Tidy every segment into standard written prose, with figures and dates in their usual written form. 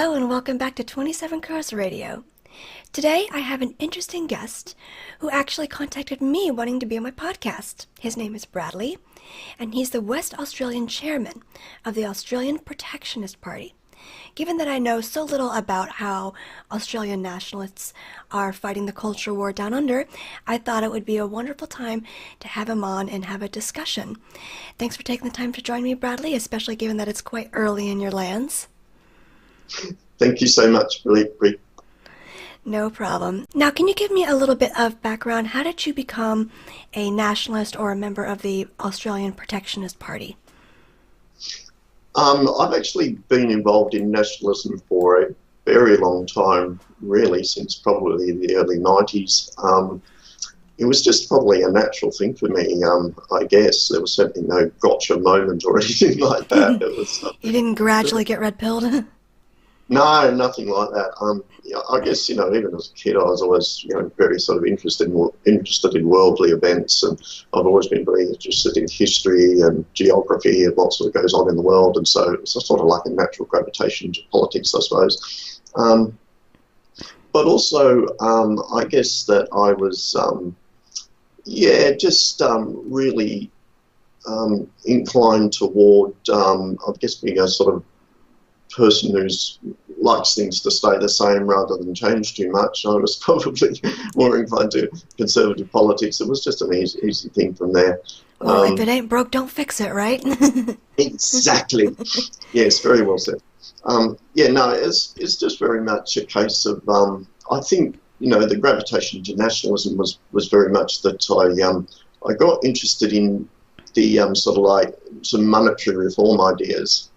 Hello and welcome back to 27Crows Radio. Today I have an interesting guest who actually contacted me wanting to be on my podcast. His name is Bradley, and he's the West Australian chairman of the Australian Protectionist Party. Given that I know so little about how Australian nationalists are fighting the culture war down under, I thought it would be a wonderful time to have him on and have a discussion. Thanks for taking the time to join me, Bradley, especially given that it's quite early in your lands. Thank you so much, Brie. No problem. Now, can you give me a little bit of background? How did you become a nationalist or a member of the Australian Protectionist Party? I've actually been involved in nationalism for a very long time, really, since probably the early 90s. It was just probably a natural thing for me, I guess. There was certainly no gotcha moment or anything like that. It was, you didn't gradually get red-pilled? No, nothing like that. I guess, even as a kid, I was always, very sort of interested in worldly events, and I've always been very interested in history and geography and what sort of goes on in the world, and so it's sort of like a natural gravitation to politics, I suppose. But also, I guess that I was, really inclined toward, I guess, being a sort of person who likes things to stay the same rather than change too much. I was probably more inclined to conservative politics. It was just an easy thing from there. Well, if it ain't broke, don't fix it, right? Exactly. Yes, very well said. It's just very much a case of, I think, the gravitation to nationalism was very much that I got interested in the sort of like some monetary reform ideas.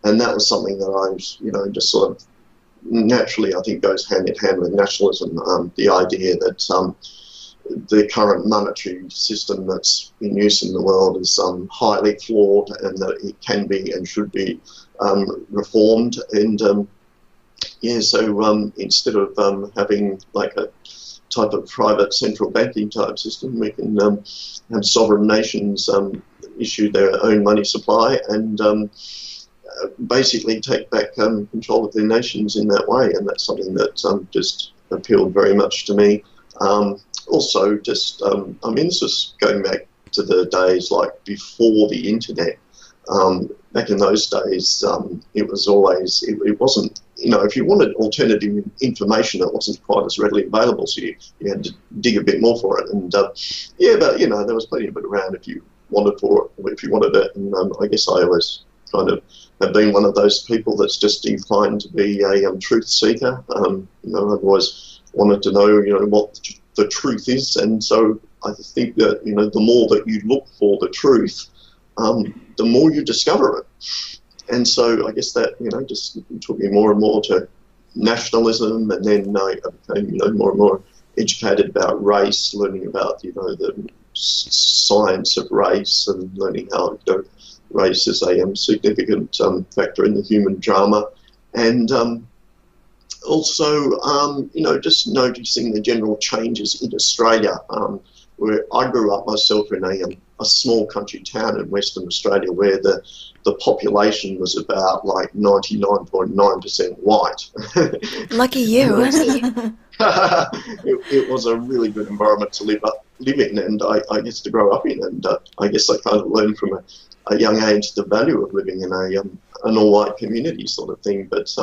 And that was something that I was, just sort of naturally, I think, goes hand in hand with nationalism. The idea that the current monetary system that's in use in the world is highly flawed, and that it can be and should be reformed. And so instead of having like a type of private central banking type system, we can have sovereign nations issue their own money supply and basically take back control of their nations in that way, and that's something that just appealed very much to me. Also, just this is going back to the days like before the internet. Back in those days, it was always it wasn't, if you wanted alternative information, it wasn't quite as readily available, so you had to dig a bit more for it. And but there was plenty of it around if you wanted it. And I guess I always kind of have been one of those people that's just inclined to be a truth seeker. I've always wanted to know, what the truth is, and so I think that, the more that you look for the truth, the more you discover it. And so I guess that, just took me more and more to nationalism, and then I became, more and more educated about race, learning about, the science of race, and learning how, race is a significant factor in the human drama, and also, just noticing the general changes in Australia, where I grew up myself in a small country town in Western Australia where the population was about like 99.9% white. Lucky you. It was a really good environment to live in, and I guess to grow up in, and I guess I kind of learned from a young age the value of living in an all-white community sort of thing. But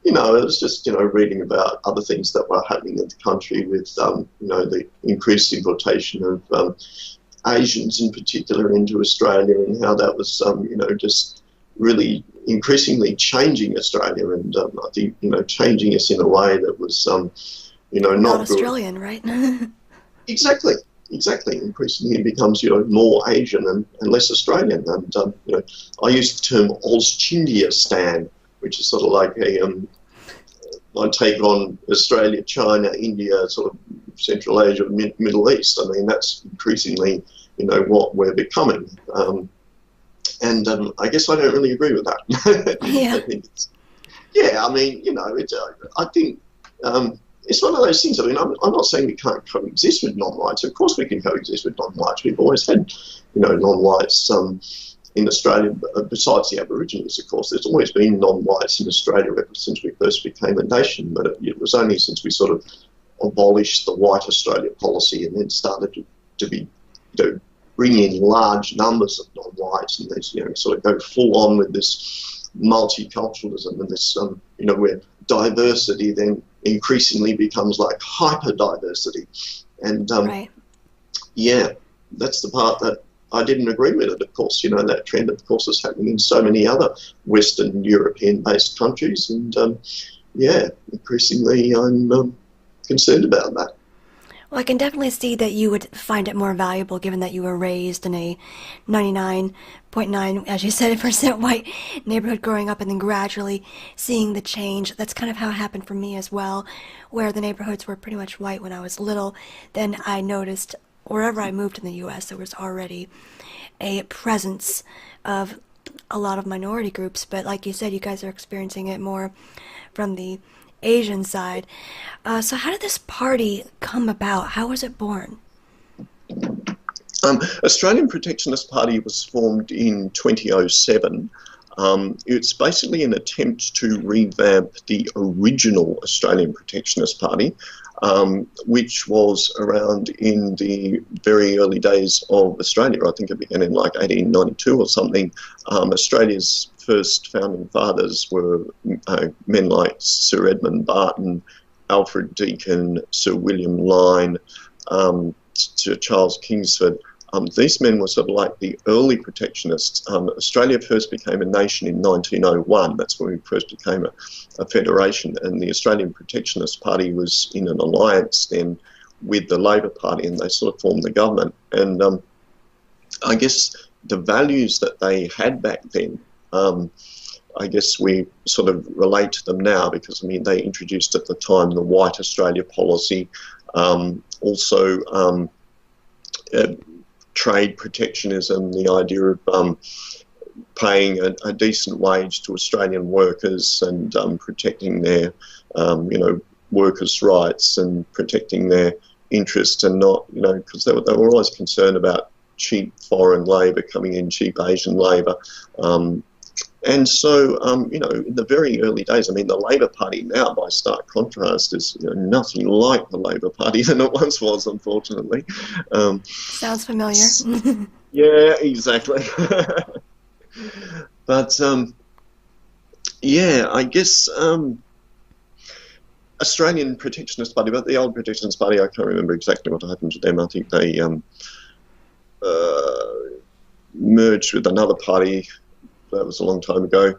it was just reading about other things that were happening in the country with the increased importation of Asians in particular into Australia, and how that was just really increasingly changing Australia, and I think changing us in a way that was not Australian, right? Exactly. Increasingly it becomes, more Asian and less Australian. And, I use the term Ostindistan, which is sort of like my take on Australia, China, India, sort of Central Asia, Middle East. I mean, that's increasingly, what we're becoming. And I guess I don't really agree with that. Yeah. I think it's one of those things. I mean, I'm not saying we can't coexist with non-whites. Of course we can coexist with non-whites. We've always had, non-whites in Australia, besides the Aborigines, of course, there's always been non-whites in Australia ever since we first became a nation, but it was only since we sort of abolished the white Australia policy and then started to be, bring in large numbers of non-whites and these, sort of go full on with this multiculturalism and this, where diversity then increasingly becomes like hyper-diversity. And, right. yeah, that's the part that I didn't agree with it. Of course, that trend, of course, is happening in so many other Western European-based countries. And, increasingly I'm concerned about that. Well, I can definitely see that you would find it more valuable given that you were raised in a 99.9, as you said, % white neighborhood growing up and then gradually seeing the change. That's kind of how it happened for me as well, where the neighborhoods were pretty much white when I was little. Then I noticed wherever I moved in the U.S., there was already a presence of a lot of minority groups. But like you said, you guys are experiencing it more from the Asian side. So how did this party come about? How was it born? Australian Protectionist Party was formed in 2007. It's basically an attempt to revamp the original Australian Protectionist Party, which was around in the very early days of Australia. I think it began in like 1892 or something. Australia's first founding fathers were men like Sir Edmund Barton, Alfred Deakin, Sir William Lyne, Sir Charles Kingsford. These men were sort of like the early protectionists. Australia first became a nation in 1901. That's when we first became a federation. And the Australian Protectionist Party was in an alliance then with the Labor Party, and they sort of formed the government. And I guess the values that they had back then, I guess we sort of relate to them now because, they introduced at the time the White Australia policy, also trade protectionism, the idea of paying a decent wage to Australian workers and protecting their, workers' rights and protecting their interests and not, because they were always concerned about cheap foreign labour coming in, cheap Asian labour. And so, in the very early days, the Labor Party now, by stark contrast, is nothing like the Labor Party than it once was, unfortunately. Sounds familiar. Yeah, exactly. But, I guess Australian Protectionist Party, but the old Protectionist Party, I can't remember exactly what happened to them. I think they merged with another party. That was a long time ago.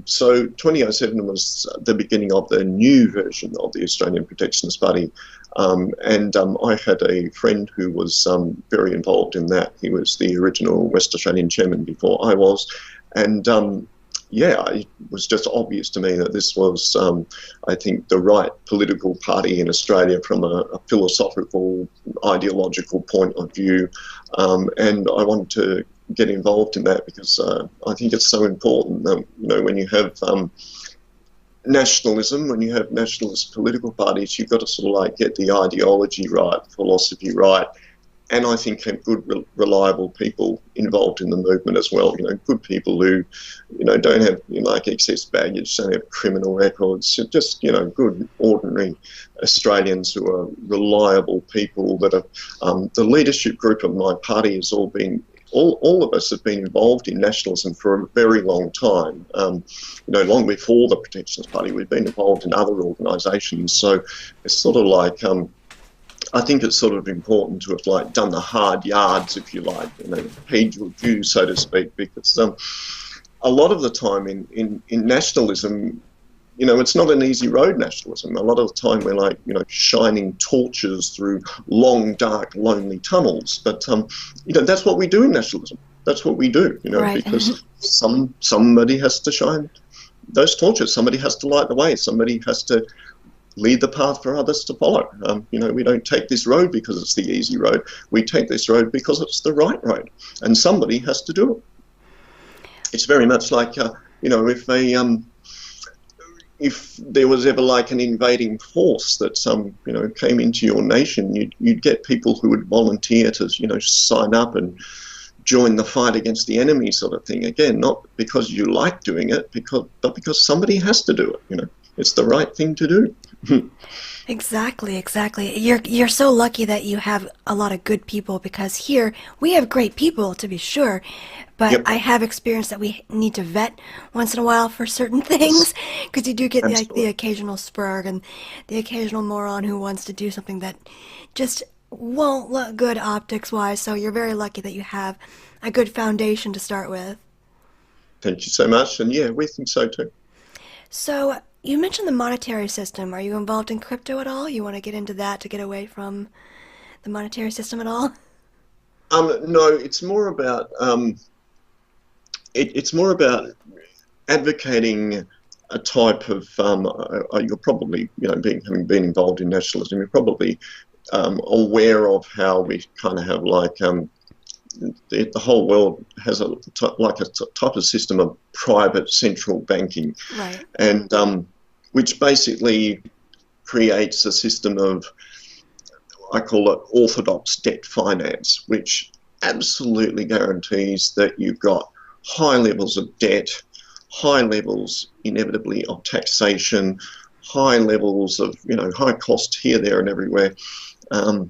So 2007 was the beginning of the new version of the Australian Protectionist Party. And I had a friend who was very involved in that. He was the original West Australian chairman before I was. And it was just obvious to me that this was, I think, the right political party in Australia from a philosophical, ideological point of view. And I wanted to get involved in that because I think it's so important that, when you have nationalism, when you have nationalist political parties, you've got to sort of like get the ideology right, the philosophy right, and I think have good, reliable people involved in the movement as well. Good people who, don't have excess baggage, don't have criminal records, just good, ordinary Australians who are reliable people that are. The leadership group of my party has all been. All of us have been involved in nationalism for a very long time. Long before the Protectionist Party, we've been involved in other organisations. So it's sort of like, I think it's sort of important to have done the hard yards, if you like, paid your dues, so to speak, because a lot of the time in nationalism, it's not an easy road, nationalism. A lot of the time we're shining torches through long, dark, lonely tunnels. But, that's what we do in nationalism. That's what we do, right. Because somebody has to shine those torches. Somebody has to light the way. Somebody has to lead the path for others to follow. We don't take this road because it's the easy road. We take this road because it's the right road. And somebody has to do it. It's very much like, if there was ever an invading force that came into your nation, you'd get people who would volunteer to, sign up and join the fight against the enemy sort of thing. Again, not because you like doing it, but because somebody has to do it. It's the right thing to do. Exactly. You're so lucky that you have a lot of good people, because here we have great people, to be sure, but Yep. I have experienced that we need to vet once in a while for certain things, because you do get the Absolutely. occasional spurg and the occasional moron who wants to do something that just won't look good optics wise. So you're very lucky that you have a good foundation to start with. Thank you so much. And yeah, we think so too. So you mentioned the monetary system. Are you involved in crypto at all? You want to get into that to get away from the monetary system at all? No, it's more about it's more about advocating a type of you're probably having been involved in nationalism, you're probably aware of how we kind of have like the whole world has a type of system of private central banking, Right. and which basically creates a system of, I call it orthodox debt finance, which absolutely guarantees that you've got high levels of debt, high levels inevitably of taxation, high levels of high cost here, there, and everywhere. I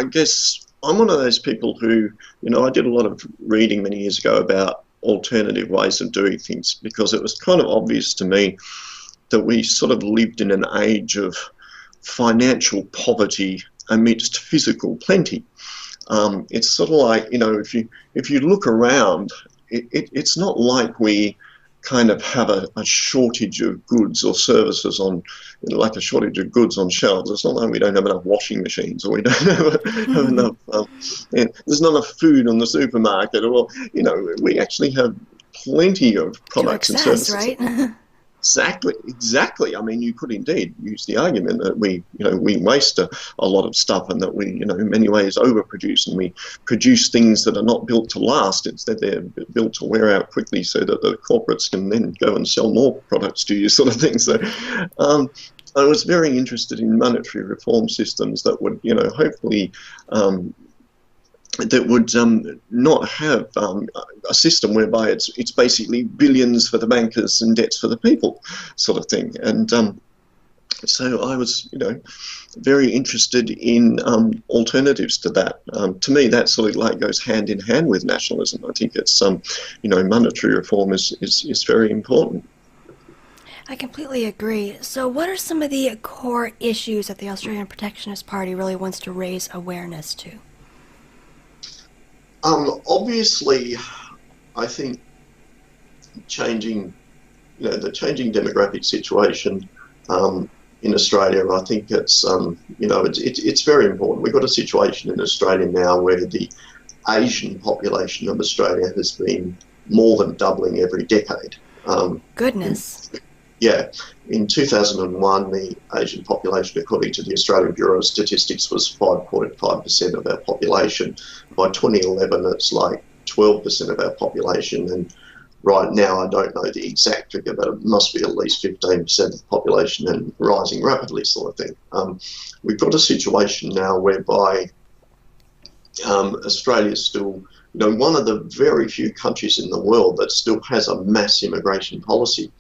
guess I'm one of those people who, I did a lot of reading many years ago about alternative ways of doing things, because it was kind of obvious to me that we sort of lived in an age of financial poverty amidst physical plenty. It's sort of like, if you look around, it's not like we kind of have a shortage of goods or services like a shortage of goods on shelves. It's not like we don't have enough washing machines, or we don't have enough, there's not enough food on the supermarket, or, we actually have plenty of products and services. Right? Exactly. I mean, you could indeed use the argument that we waste a lot of stuff, and that we, in many ways overproduce, and we produce things that are not built to last. Instead, they're built to wear out quickly so that the corporates can then go and sell more products to you, sort of thing. So I was very interested in monetary reform systems that would, hopefully that would not have a system whereby it's basically billions for the bankers and debts for the people, sort of thing. And so I was, very interested in alternatives to that. To me, that sort of like goes hand in hand with nationalism. I think it's, monetary reform is very important. I completely agree. So what are some of the core issues that the Australian Protectionist Party really wants to raise awareness to? Obviously, I think the changing demographic situation in Australia, I think it's very important. We've got a situation in Australia now where the Asian population of Australia has been more than doubling every decade. Goodness. In 2001, the Asian population, according to the Australian Bureau of Statistics, was 5.5% of our population. By 2011, it's like 12% of our population, and right now I don't know the exact figure, but it must be at least 15% of the population, and rising rapidly, sort of thing. We've got a situation now whereby Australia is still, one of the very few countries in the world that still has a mass immigration policy.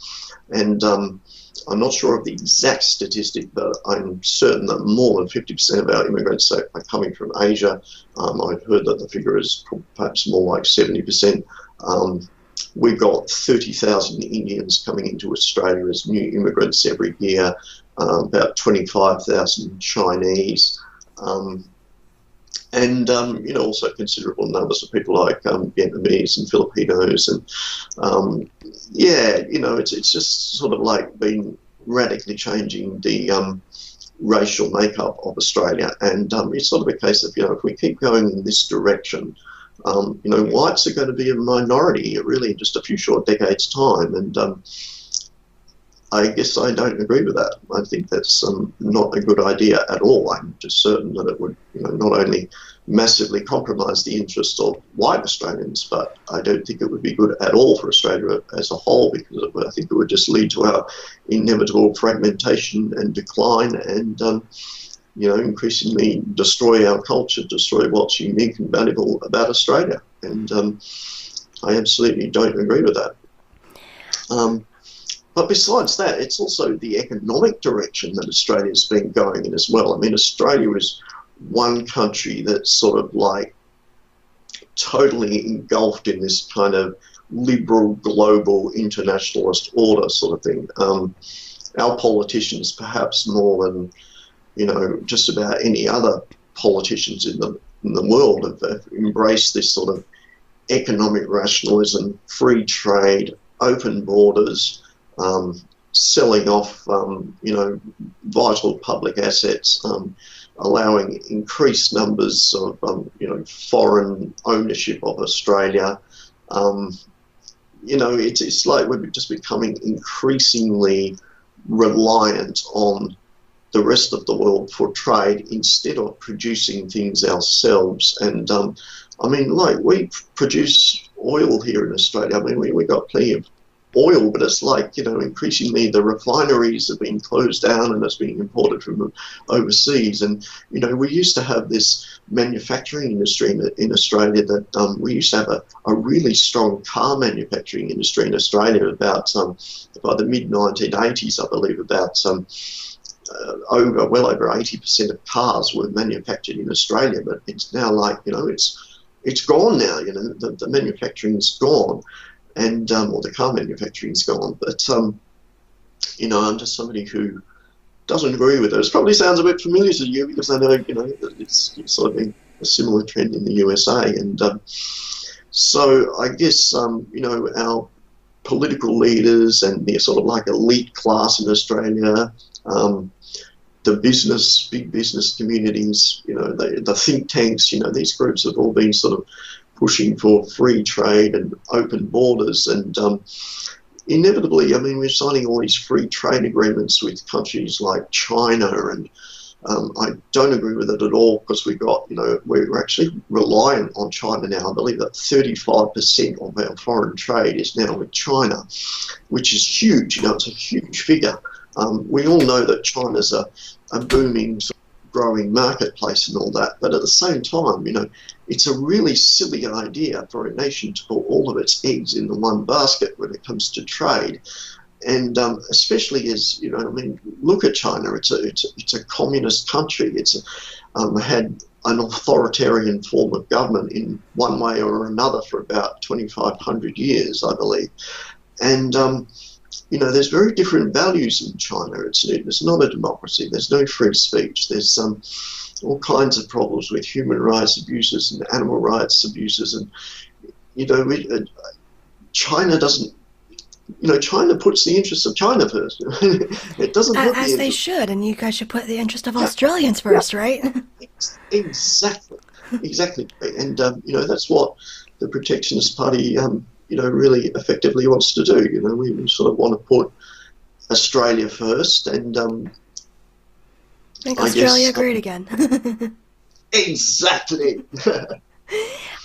And I'm not sure of the exact statistic, but I'm certain that more than 50% of our immigrants are coming from Asia. I've heard that the figure is perhaps more like 70%. We've got 30,000 Indians coming into Australia as new immigrants every year, about 25,000 Chinese. And also considerable numbers of people like Vietnamese and Filipinos, and it's just sort of like been radically changing the racial makeup of Australia, and it's sort of a case of if we keep going in this direction, whites are going to be a minority really in just a few short decades' time, and I guess I don't agree with that. I think that's not a good idea at all. I'm just certain that it would, not only massively compromise the interests of white Australians, but I don't think it would be good at all for Australia as a whole, because I think it would just lead to our inevitable fragmentation and decline. And increasingly destroy our culture, destroy what's unique and valuable about Australia. And I absolutely don't agree with that. But besides that, it's also the economic direction that Australia's been going in as well. I mean, Australia is one country that's sort of like totally engulfed in this kind of liberal, global, internationalist order sort of thing. Our politicians, perhaps more than, just about any other politicians in the world, have embraced this sort of economic rationalism, free trade, open borders, selling off, vital public assets, allowing increased numbers of, foreign ownership of Australia. It's like we're just becoming increasingly reliant on the rest of the world for trade instead of producing things ourselves. And we produce oil here in Australia. I mean, we got plenty of oil, but it's like, increasingly the refineries have been closed down and it's being imported from overseas. And, we used to have this manufacturing industry in Australia that we used to have a really strong car manufacturing industry in Australia about, by the mid-1980s, I believe, about well over 80% of cars were manufactured in Australia, but it's now like, it's gone now, the manufacturing's gone. And or the car manufacturing's gone, but I'm just somebody who doesn't agree with it. It probably sounds a bit familiar to you because I know it's sort of been a similar trend in the USA, and so I guess our political leaders and the sort of like elite class in Australia, the big business communities, the think tanks, these groups have all been sort of pushing for free trade and open borders, and inevitably, I mean, we're signing all these free trade agreements with countries like China, and I don't agree with it at all because we're actually reliant on China now. I believe that 35% of our foreign trade is now with China, which is huge. It's a huge figure. We all know that China's a booming, growing marketplace and all that, but at the same time, it's a really silly idea for a nation to put all of its eggs in the one basket when it comes to trade. And especially as, look at China. It's a communist country. It's had an authoritarian form of government in one way or another for about 2,500 years, I believe. And, there's very different values in China. It's not a democracy. There's no free speech. There's all kinds of problems with human rights abuses and animal rights abuses. And, China doesn't, China puts the interests of China first. It doesn't put as they should, and you guys should put the interest of Australians first, right? Exactly. And, that's what the Protectionist Party, really effectively wants to do. We sort of want to put Australia first and make Australia great again. Exactly.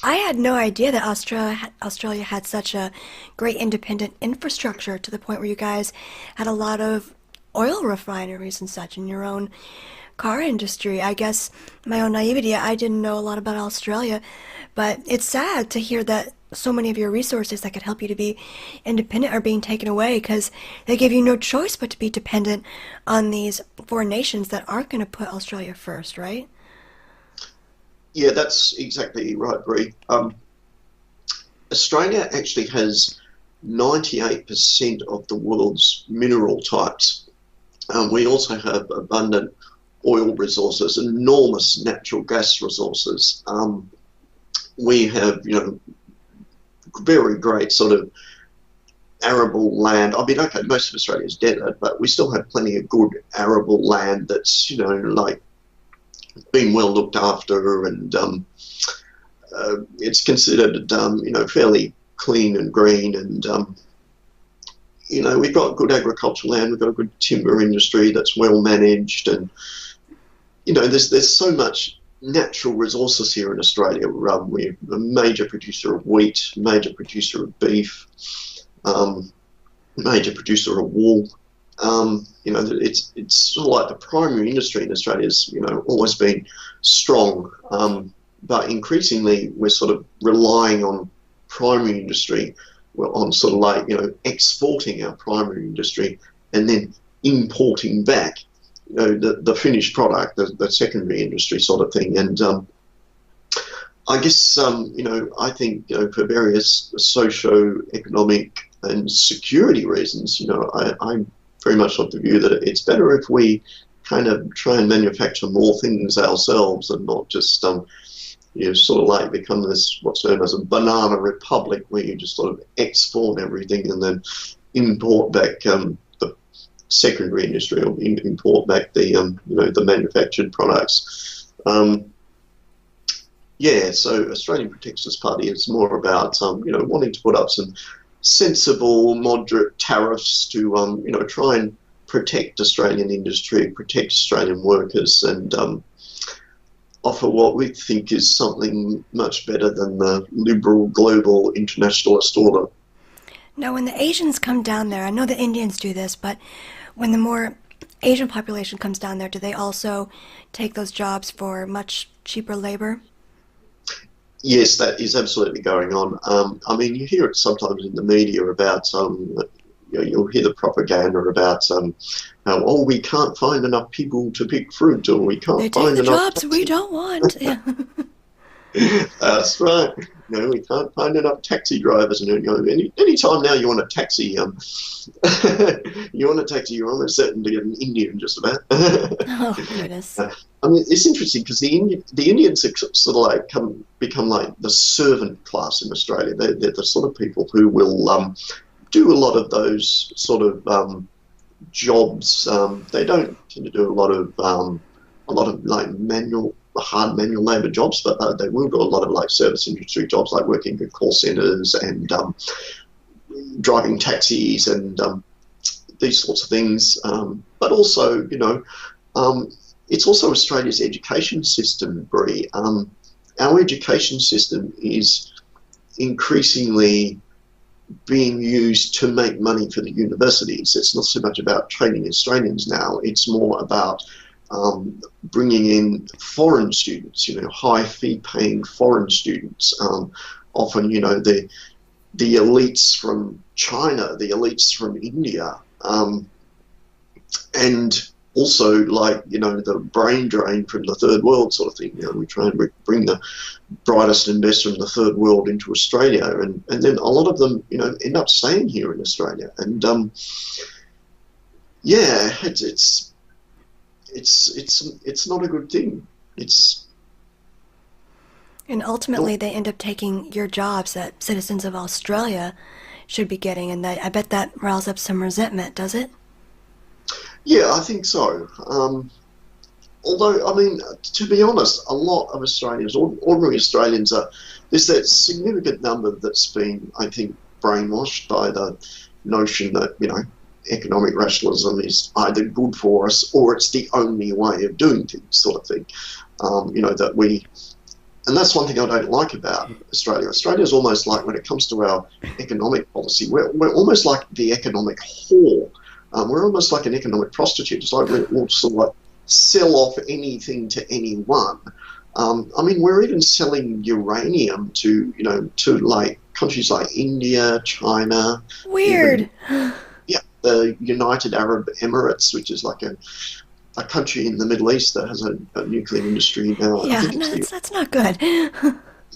I had no idea that Australia had such a great independent infrastructure to the point where you guys had a lot of oil refineries and such in your own car industry. I guess my own naivety, I didn't know a lot about Australia, but it's sad to hear that so many of your resources that could help you to be independent are being taken away because they give you no choice but to be dependent on these foreign nations that aren't going to put Australia first, right? Yeah, that's exactly right, Bree. Australia actually has 98% of the world's mineral types. We also have abundant oil resources, enormous natural gas resources. We have, very great sort of arable land. I mean, okay, most of Australia is desert, but we still have plenty of good arable land that's, being well looked after, and it's considered, fairly clean and green, and, we've got good agricultural land, we've got a good timber industry that's well managed, and, there's so much natural resources here in Australia. We're a major producer of wheat, major producer of beef, major producer of wool, it's sort of like the primary industry in Australia has, always been strong, but increasingly we're sort of relying on primary industry, on sort of like, exporting our primary industry and then importing back, the finished product, the secondary industry sort of thing. And I guess, I think, for various socio-economic and security reasons, I'm very much of the view that it's better if we kind of try and manufacture more things ourselves and not just, sort of like become this, what's known as a banana republic, where you just sort of export everything and then import back the secondary industry, or import back the, the manufactured products. So Australian Protectionist Party is more about, wanting to put up some sensible, moderate tariffs to, try and protect Australian industry, protect Australian workers, and offer what we think is something much better than the liberal, global, internationalist order. Now, when the Asians come down there, I know the Indians do this, but when the more Asian population comes down there, do they also take those jobs for much cheaper labor? Yes, that is absolutely going on. I mean, you hear it sometimes in the media about, you'll hear the propaganda about, how, we can't find enough people to pick fruit, or we can't find enough... They take the jobs we don't want. Yeah. That's right. We can't find enough taxi drivers. And any time now you want a taxi, you're almost certain to get an Indian, just about. Oh, goodness. I mean, it's interesting because the Indians have sort of like become like the servant class in Australia. They're the sort of people who will do a lot of those sort of jobs. They don't tend to do a lot of like hard manual labour jobs, but they will do a lot of like service industry jobs, like working in call centres and driving taxis and these sorts of things. But also, it's also Australia's education system, Bree. Our education system is increasingly being used to make money for the universities. It's not so much about training Australians now. It's more about bringing in foreign students, high fee-paying foreign students. Often, the elites from China, the elites from India, and also like, the brain drain from the third world sort of thing. We try and bring the brightest and best from the third world into Australia, and then a lot of them, end up staying here in Australia. And it's not a good thing. And ultimately they end up taking your jobs that citizens of Australia should be getting, and I bet that riles up some resentment, does it? Yeah, I think so. Although, I mean, to be honest, a lot of Australians, ordinary Australians, there's that significant number that's been, I think, brainwashed by the notion that, economic rationalism is either good for us or it's the only way of doing things, sort of thing. And that's one thing I don't like about Australia. Australia is almost like, when it comes to our economic policy, we're almost like the economic whore. We're almost like an economic prostitute. It's like we'll sort of like sell off anything to anyone. I mean, we're even selling uranium to like countries like India, China. Weird. The United Arab Emirates, which is like a country in the Middle East that has a nuclear industry now. Yeah, that's not good.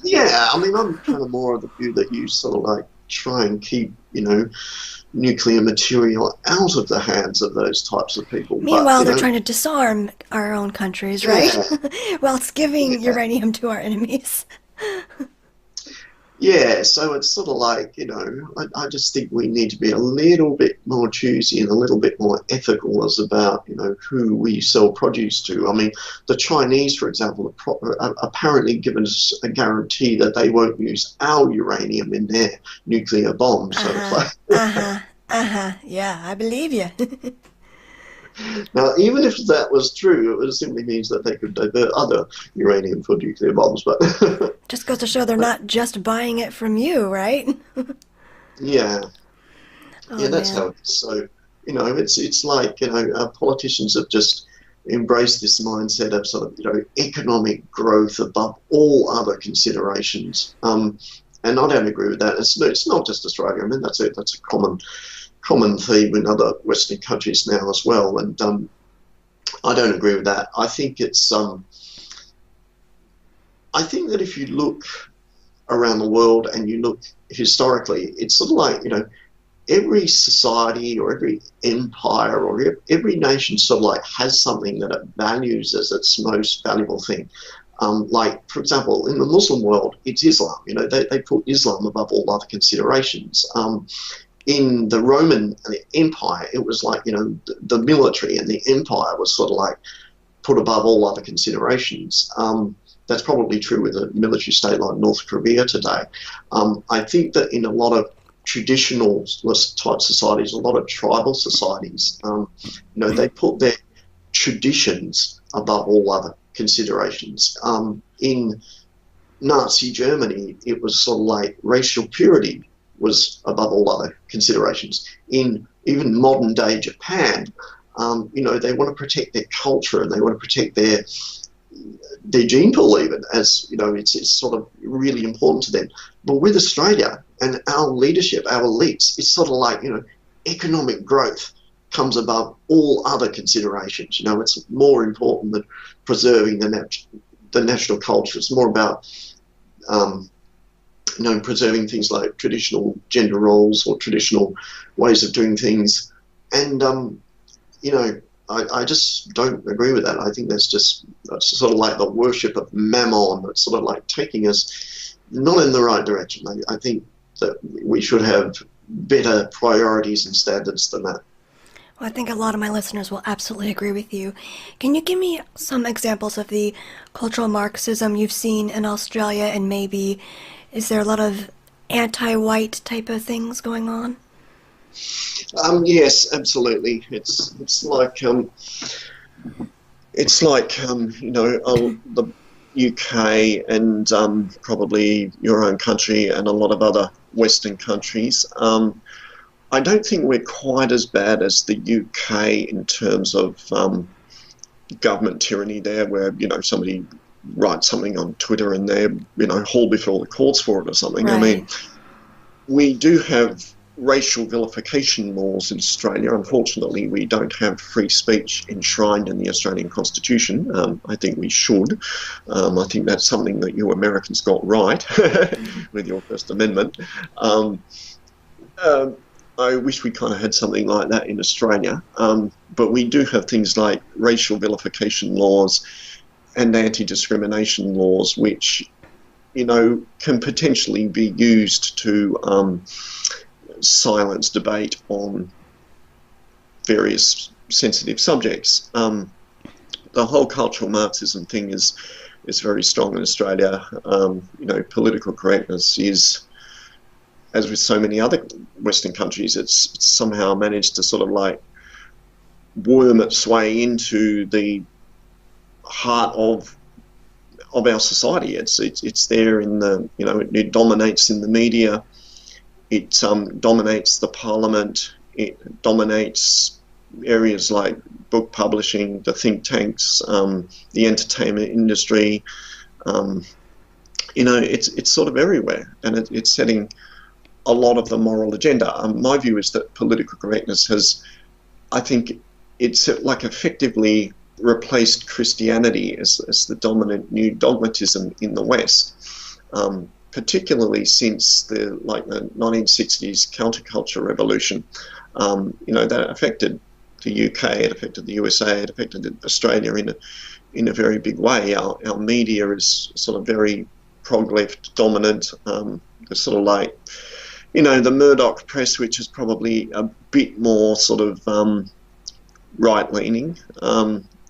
Yeah, I mean, I'm kind of more of the view that you sort of like try and keep, nuclear material out of the hands of those types of people. Meanwhile, they're trying to disarm our own countries, right? Yeah. While it's giving uranium to our enemies. Yeah, so it's sort of like, I just think we need to be a little bit more choosy and a little bit more ethical as about, who we sell produce to. I mean, the Chinese, for example, are apparently given us a guarantee that they won't use our uranium in their nuclear bombs. So it's like, yeah, I believe you. Now, even if that was true, it simply means that they could divert other uranium for nuclear bombs. But just goes to show they're not just buying it from you, right? Yeah. Oh, yeah, that's man. how it is. So, It's like, politicians have just embraced this mindset of sort of, economic growth above all other considerations. And I don't agree with that. It's not just Australia. I mean, that's a common theme in other Western countries now as well. And I don't agree with that. I think I think that if you look around the world and you look historically, it's sort of like, every society or every empire or every nation sort of like has something that it values as its most valuable thing. Like, for example, in the Muslim world, it's Islam. They put Islam above all other considerations. In the Roman Empire, it was like, the military and the empire was sort of like put above all other considerations. That's probably true with a military state like North Korea today. I think that in a lot of traditionalist type societies, a lot of tribal societies, they put their traditions above all other considerations. In Nazi Germany, it was sort of like racial purity was above all other considerations. In even modern day Japan, they want to protect their culture and they want to protect their gene pool even, as it's sort of really important to them. But with Australia and our leadership, our elites, it's sort of like, economic growth comes above all other considerations. It's more important than preserving the national culture. It's more about preserving things like traditional gender roles or traditional ways of doing things. And I just don't agree with that. I think that's sort of like the worship of mammon. It's sort of like taking us not in the right direction. I think that we should have better priorities and standards than that. Well, I think a lot of my listeners will absolutely agree with you. Can you give me some examples of the cultural Marxism you've seen in Australia, and maybe is there a lot of anti-white type of things going on? Yes, absolutely. It's like the UK and probably your own country and a lot of other Western countries. I don't think we're quite as bad as the UK in terms of government tyranny there, where somebody writes something on Twitter and they're hauled before the courts for it or something. Right. I mean, we do have racial vilification laws in Australia. Unfortunately, we don't have free speech enshrined in the Australian Constitution. I think we should. I think that's something that you Americans got right with your First Amendment. I wish we kind of had something like that in Australia. But we do have things like racial vilification laws and anti-discrimination laws, which, can potentially be used to silence debate on various sensitive subjects. The whole cultural Marxism thing is very strong in Australia. Political correctness is, as with so many other Western countries, it's somehow managed to sort of like worm its way into the heart of our society. It's there in the, it dominates in the media. It dominates the parliament. It dominates areas like book publishing, the think tanks, the entertainment industry. It's sort of everywhere, and it's setting a lot of the moral agenda. My view is that political correctness has, I think, it's like effectively replaced Christianity as the dominant new dogmatism in the West. Particularly since the 1960s counterculture revolution, that affected the UK, it affected the USA, it affected Australia in a very big way. Our media is sort of very prog-left dominant. It's sort of like, the Murdoch press, which is probably a bit more sort of right-leaning.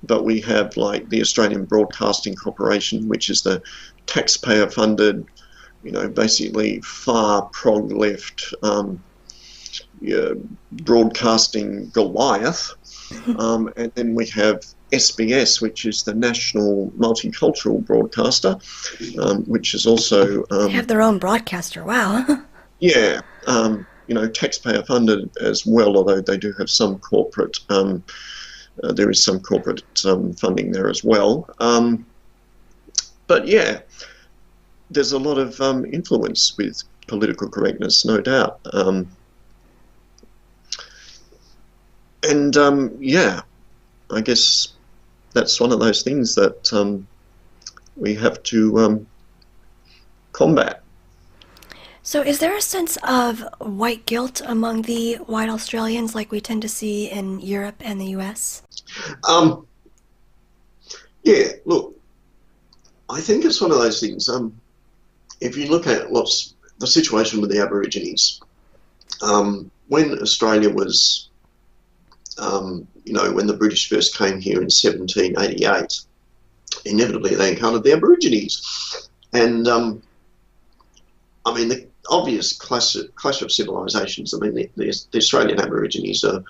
But we have like the Australian Broadcasting Corporation, which is the taxpayer-funded, basically far prog-left broadcasting Goliath. And then we have SBS, which is the national multicultural broadcaster, which is also... they have their own broadcaster, wow. Yeah. taxpayer funded as well, although they do have some corporate, there is some corporate funding there as well. But yeah, there's a lot of influence with political correctness, no doubt. Yeah, I guess that's one of those things that we have to combat. So is there a sense of white guilt among the white Australians like we tend to see in Europe and the US? Yeah, look, I think it's one of those things. If you look at what's the situation with the Aborigines, when Australia was, when the British first came here in 1788, inevitably they encountered the Aborigines. And, the obvious clash of civilizations. The Australian Aborigines are,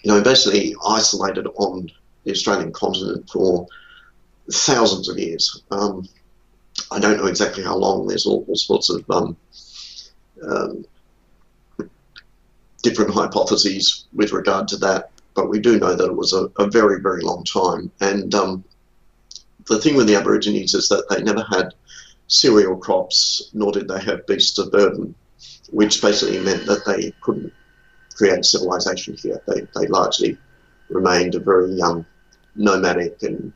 basically isolated on the Australian continent for thousands of years. I don't know exactly how long. There's all sorts of different hypotheses with regard to that, but we do know that it was a very, very long time. And the thing with the Aborigines is that they never had cereal crops, nor did they have beasts of burden, which basically meant that they couldn't create civilization here. They largely remained a very nomadic and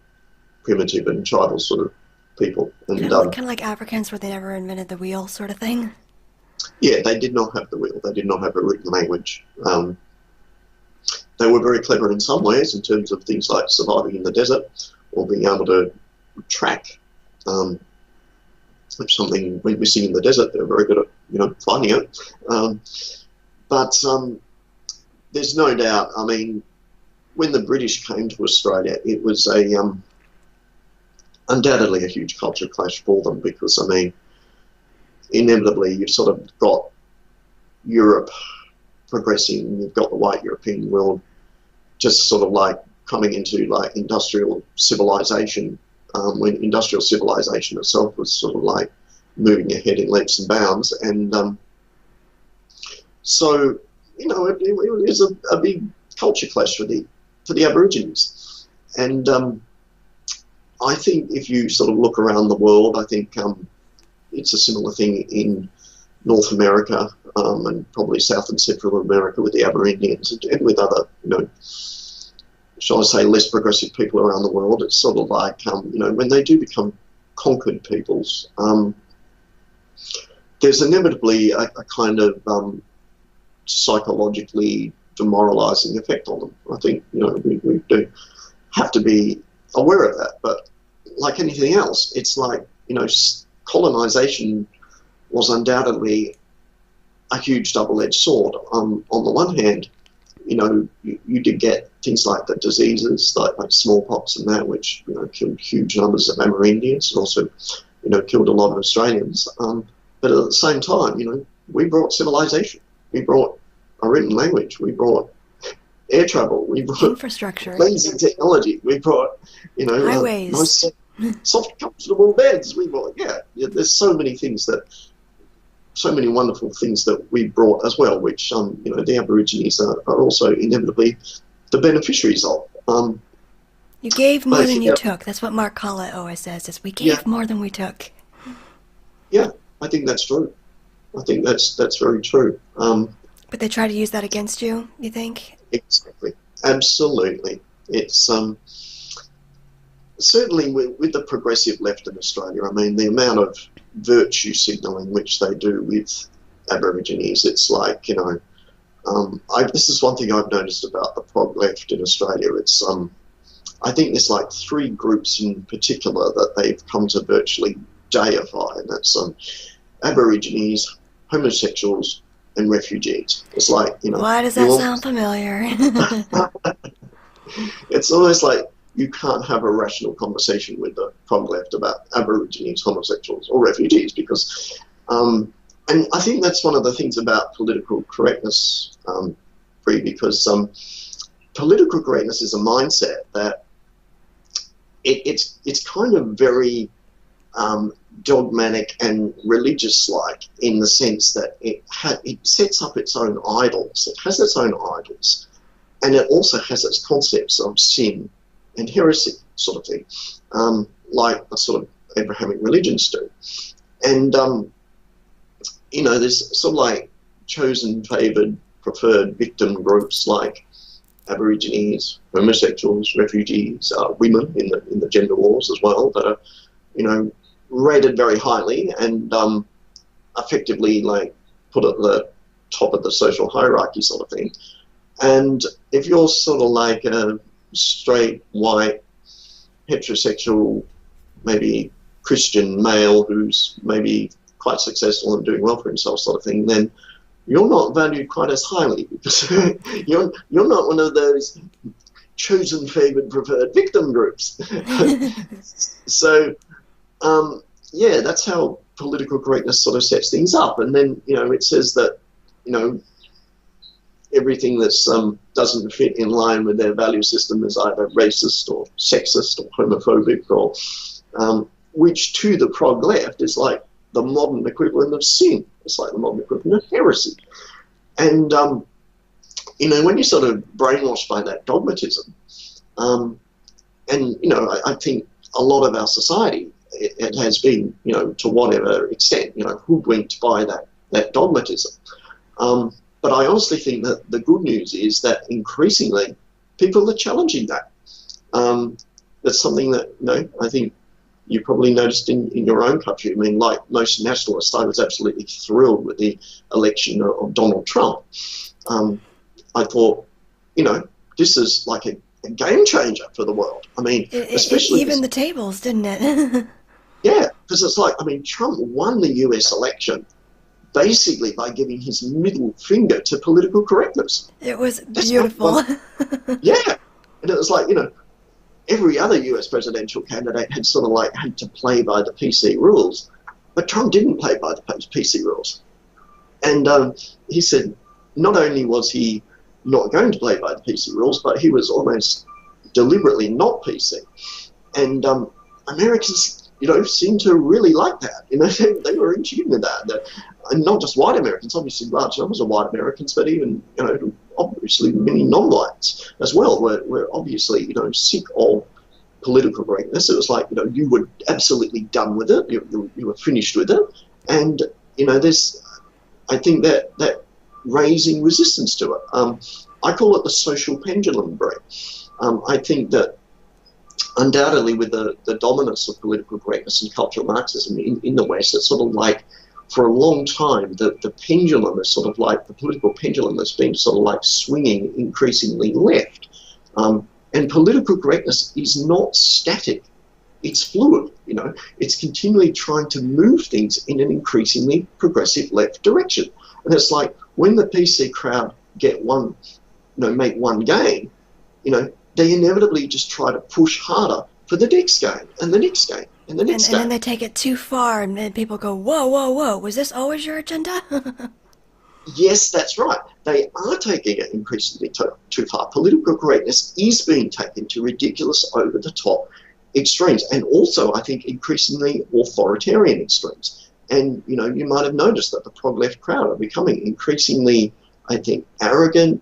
primitive and tribal sort of people. And kind of like Africans, where they never invented the wheel, sort of thing. Yeah, they did not have the wheel. They did not have a written language. They were very clever in some ways in terms of things like surviving in the desert or being able to track. Which something went missing in the desert. They're very good at, finding it. But there's no doubt. When the British came to Australia, it was undoubtedly a huge culture clash for them because, inevitably you've sort of got Europe progressing, you've got the white European world just sort of like coming into like industrial civilization, when industrial civilization itself was sort of like moving ahead in leaps and bounds. And so, it was a big culture clash for the Aborigines. And I think if you sort of look around the world, I think it's a similar thing in North America and probably South and Central America with the Aboriginans and with other, shall I say, less progressive people around the world. It's sort of like, when they do become conquered peoples, there's inevitably a kind of psychologically demoralising effect on them. I think, we do have to be aware of that. But like anything else, it's like, colonisation was undoubtedly a huge double-edged sword. On the one hand, you did get things like the diseases, like smallpox and that, which, killed huge numbers of Amerindians and also, killed a lot of Australians. But at the same time, we brought civilization. We brought a written language. We brought air travel. We brought infrastructure, amazing technology. We brought, highways, nice, soft, comfortable beds. We brought, there's so many things so many wonderful things that we brought as well, which, the Aborigines are also inevitably the beneficiaries of. You gave more than you took. That's what Mark Collett always says, is we gave more than we took. Yeah, I think that's true. I think that's very true. But they try to use that against you think? Exactly. Absolutely. It's certainly with the progressive left in Australia, the amount of virtue signalling which they do with Aborigines, it's like, this is one thing I've noticed about the prog left in Australia. It's I think there's like three groups in particular that they've come to virtually deify, and that's Aborigines, homosexuals, and refugees. It's like, Why does that sound familiar? It's almost like you can't have a rational conversation with the prog left about Aborigines, homosexuals, or refugees, because, and I think that's one of the things about political correctness, because political correctness is a mindset that it's kind of very dogmatic and religious-like in the sense that it sets up its own idols. It has its own idols, and it also has its concepts of sin and heresy, sort of thing, like the sort of Abrahamic religions do. And there's sort of like chosen, favoured, preferred victim groups like Aborigines, homosexuals, refugees, women in the gender wars as well, that are, rated very highly and effectively like put at the top of the social hierarchy, sort of thing. And if you're sort of like a straight, white, heterosexual, maybe Christian male who's maybe quite successful and doing well for himself, sort of thing, then you're not valued quite as highly because you're not one of those chosen, favoured, preferred victim groups. So, that's how political correctness sort of sets things up. And then, it says that, everything that's doesn't fit in line with their value system is either racist or sexist or homophobic, or which to the prog left is like the modern equivalent of sin. It's like the modern equivalent of heresy. And, when you're sort of brainwashed by that dogmatism, I think a lot of our society, it has been, to whatever extent, hoodwinked by that dogmatism. But I honestly think that the good news is that increasingly people are challenging that. That's something that, I think you probably noticed in your own country. I mean, like most nationalists, I was absolutely thrilled with the election of Donald Trump. I thought, this is like a game changer for the world. I mean, especially... Even the tables, didn't it? Yeah, because it's like, Trump won the US election basically by giving his middle finger to political correctness. It was beautiful. Yeah, and it was like, every other US presidential candidate had sort of like had to play by the PC rules, but Trump didn't play by the PC rules. And he said not only was he not going to play by the PC rules, but he was almost deliberately not PC. And Americans, seemed to really like that. They were in tune with that. And not just white Americans, obviously large numbers of white Americans, but even, obviously many non-whites as well were obviously, sick of political correctness. It was like, you were absolutely done with it. You were finished with it. And, I think that raising resistance to it. I call it the social pendulum break. I think that undoubtedly with the dominance of political correctness and cultural Marxism in the West, it's sort of like for a long time the pendulum is sort of like, the political pendulum has been sort of like swinging increasingly left. And political correctness is not static. It's fluid, It's continually trying to move things in an increasingly progressive left direction. And it's like when the PC crowd get one, make one gain, they inevitably just try to push harder for the next game and the next game and the next game. And then they take it too far and then people go, whoa, whoa, whoa, was this always your agenda? Yes, that's right. They are taking it increasingly too far. Political correctness is being taken to ridiculous, over-the-top extremes, and also, I think, increasingly authoritarian extremes. And, you might have noticed that the prog-left crowd are becoming increasingly, I think, arrogant,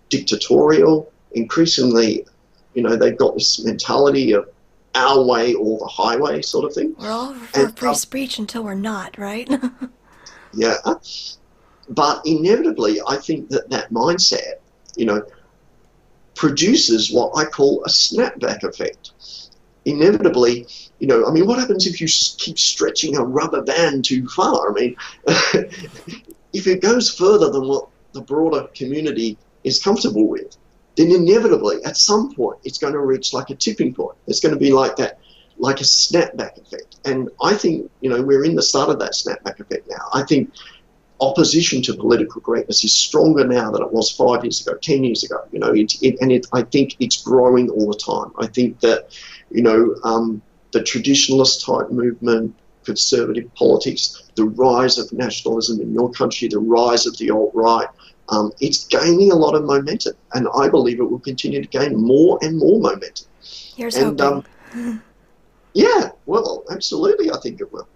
dictatorial, increasingly, they've got this mentality of our way or the highway sort of thing. We're all for free speech until we're not, right? Yeah. But inevitably, I think that mindset, produces what I call a snapback effect. Inevitably, what happens if you keep stretching a rubber band too far? If it goes further than what the broader community is comfortable with, then inevitably, at some point, it's going to reach like a tipping point. It's going to be like that, like a snapback effect. And I think, we're in the start of that snapback effect now. I think opposition to political correctness is stronger now than it was 5 years ago, 10 years ago. I think it's growing all the time. I think that, the traditionalist type movement, conservative politics, the rise of nationalism in your country, the rise of the alt-right, it's gaining a lot of momentum, and I believe it will continue to gain more and more momentum. Here's hoping. Yeah, well, absolutely, I think it will.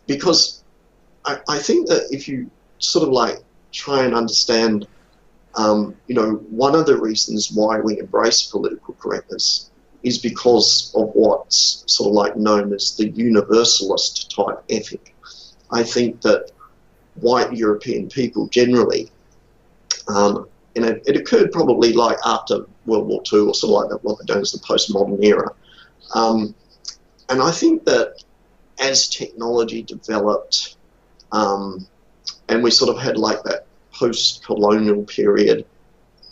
Because I think that if you sort of like try and understand, one of the reasons why we embrace political correctness is because of what's sort of like known as the universalist type ethic. I think that white European people generally, and it occurred probably like after World War II, or sort of like what they're known as the postmodern era. And I think that as technology developed, and we sort of had like that post-colonial period,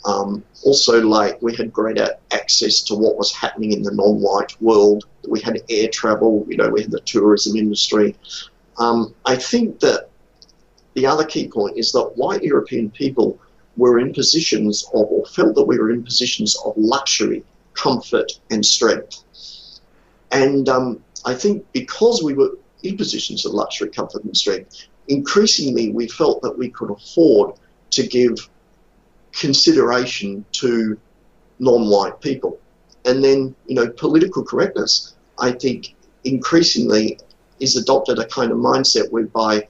also like we had greater access to what was happening in the non-white world. We had air travel, we had the tourism industry. I think that the other key point is that white European people were in positions of, or felt that we were in positions of luxury, comfort and strength. And I think because we were in positions of luxury, comfort and strength, increasingly we felt that we could afford to give consideration to non-white people. And then, political correctness, I think, increasingly is adopted a kind of mindset whereby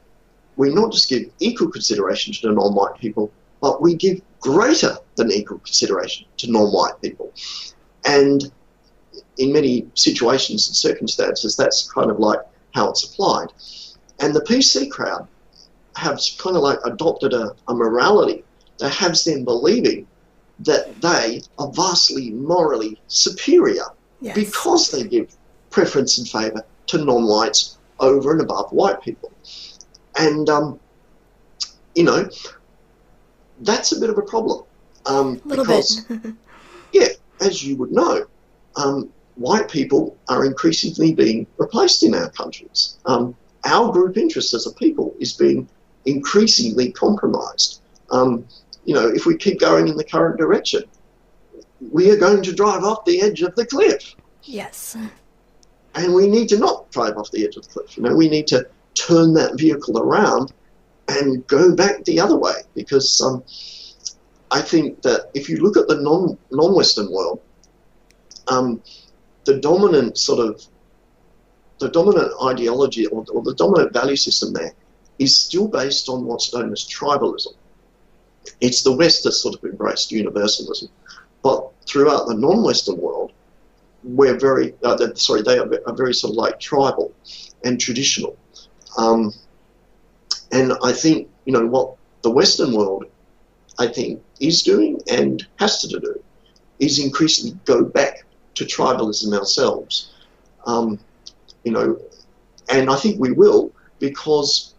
we not just give equal consideration to the non-white people, but we give greater than equal consideration to non-white people. And in many situations and circumstances, that's kind of like how it's applied. And the PC crowd have kind of like adopted a morality that has them believing that they are vastly morally superior, yes, because they give preference and favour to non-whites over and above white people. And, that's a bit of a problem. Because, yeah, as you would know, white people are increasingly being replaced in our countries. Our group interest as a people is being increasingly compromised. If we keep going in the current direction, we are going to drive off the edge of the cliff. Yes. And we need to not drive off the edge of the cliff. We need to turn that vehicle around and go back the other way, because I think that if you look at the non-Western world, the dominant ideology or the dominant value system there is still based on what's known as tribalism. It's the West that's sort of embraced universalism, but throughout the non-Western world, they are very sort of like tribal and traditional. And I think, what the Western world, I think, is doing and has to do is increasingly go back to tribalism ourselves. And I think we will, because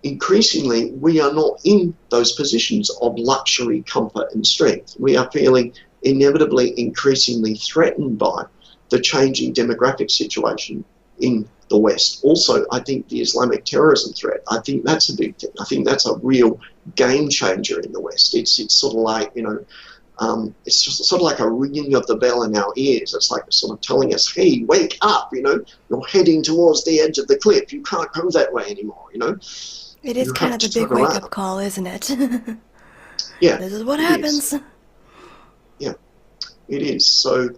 increasingly we are not in those positions of luxury, comfort and strength. We are feeling inevitably increasingly threatened by the changing demographic situation in the West. Also, I think the Islamic terrorism threat, I think that's a big thing. I think that's a real game changer in the West. It's sort of like, it's just sort of like a ringing of the bell in our ears. It's like sort of telling us, hey, wake up, you're heading towards the edge of the cliff. You can't go that way anymore, It is kind of the big wake-up call, isn't it? Yeah. This is what happens. Yeah, it is. So,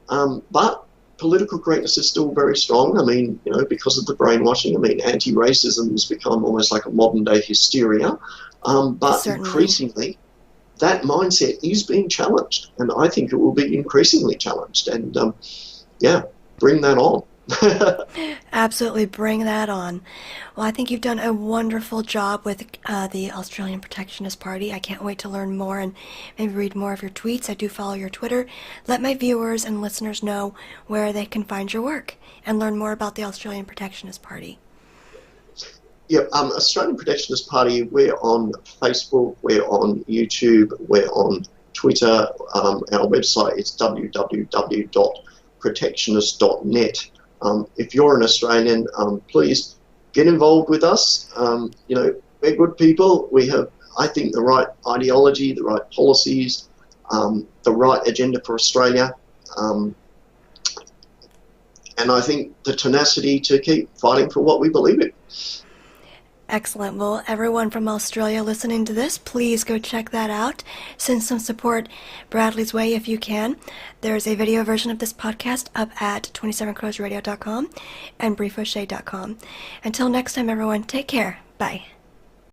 but political correctness is still very strong. I mean, because of the brainwashing, anti-racism has become almost like a modern-day hysteria. But certainly, increasingly, that mindset is being challenged, and I think it will be increasingly challenged. And, bring that on. Absolutely, bring that on. Well, I think you've done a wonderful job with the Australian Protectionist Party. I can't wait to learn more and maybe read more of your tweets. I do follow your Twitter. Let my viewers and listeners know where they can find your work and learn more about the Australian Protectionist Party. Yeah, Australian Protectionist Party, we're on Facebook, we're on YouTube, we're on Twitter. Our website is www.protectionist.net. If you're an Australian, please get involved with us. We're good people. We have, I think, the right ideology, the right policies, the right agenda for Australia, and I think the tenacity to keep fighting for what we believe in. Excellent. Well, everyone from Australia listening to this, please go check that out. Send some support Bradley's way if you can. There's a video version of this podcast up at 27crowsradio.com and briefochet.com. Until next time, everyone, take care. Bye.